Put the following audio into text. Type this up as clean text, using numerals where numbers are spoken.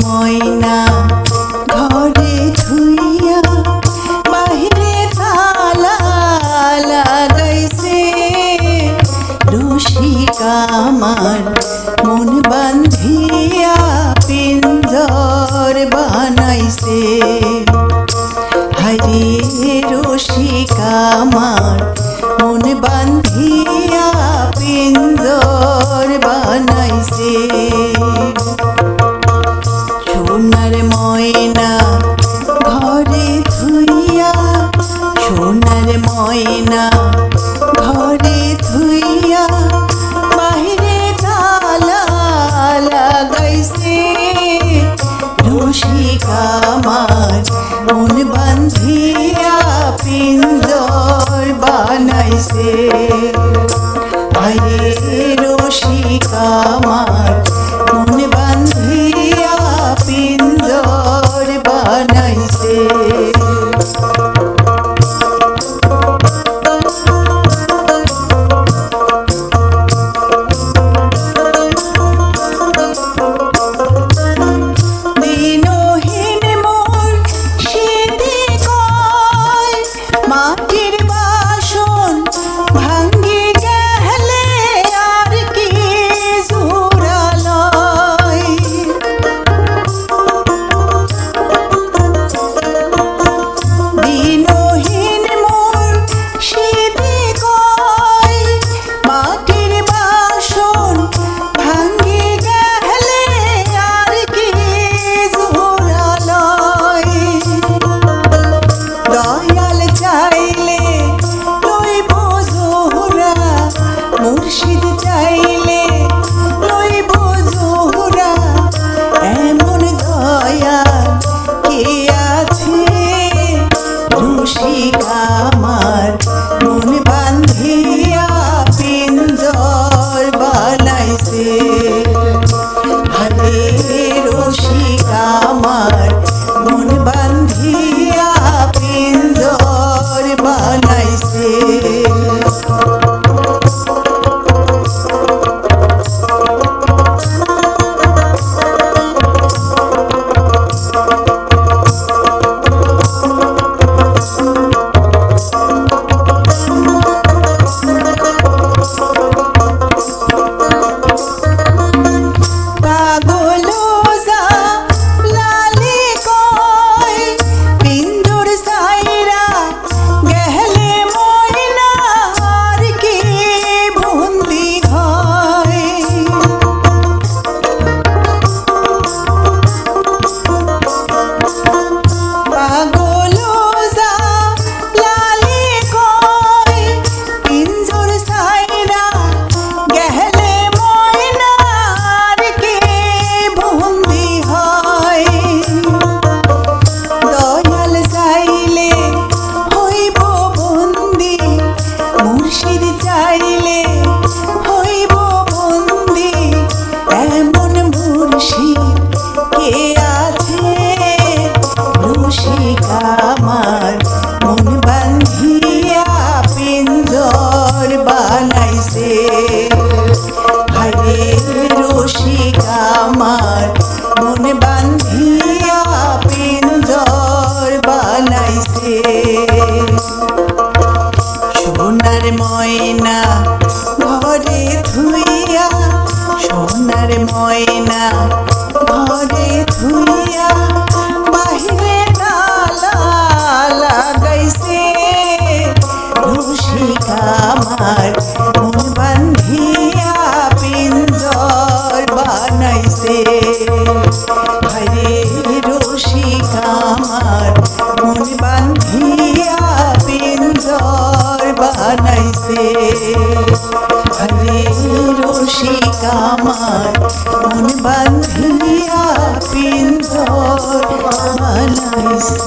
ময়না ঘরে ধুইয়া বাহিরে তালা লাগাইছে। রসিকা আমার মন বান্ধিয়া পিঞ্জর বানাইছে। হায়রে রসিকা আমার মন বান্ধিয়া পিঞ্জর বানাইছে। সোনার ময়না ঘরে ধুইয়া, সোনার ময়না ঘরে ধুইয়া বাহিরে তালা লাগাইছে। রসিকা আমার মন বান্ধিয়া পিঞ্জর বানাইছে। হায়রে রসিকা আমার মন বান্ধিয়া পিঞ্জর বানাইছে। মাটির বাসন ভাঙ্গি গেলে আর কি জোড়ালয়। দিনহীন মোর সিধি কয়, মাটির বাসন ভাঙ্গি গেলে আর কি জোড়ালয়। দয়াল চাইলে লইব জোহরা, মুর্শিদ চাইলে লইব জোহরা। এমন দয়াল কে আছে? রসিকা আমার মন বান্ধিয়া পিঞ্জর বানাইছে। হায়রে রসিকা আমার মন বান্ধিয়া পিঞ্জর বানাইছে। আমার মন বান্ধিয়া পিঞ্জর বানাইছে। হায়রে রসিকা আমার মন বান্ধিয়া পিঞ্জর বানাইছে। সোনার ময়না ঘরে ধুইয়া, সোনার ময়না ঘরে ধুইয়া বাহিরে তালা লাগাইছে। রসিকা আমার মন বান্ধিয়া পিঞ্জর বানাইছে। হায়রে রসিকা আমার মন বান্ধিয়া পিঞ্জর বানাইছে। হায়রে রসিকা আমার মন বান্ধিয়া পিঞ্জর বানাইছে।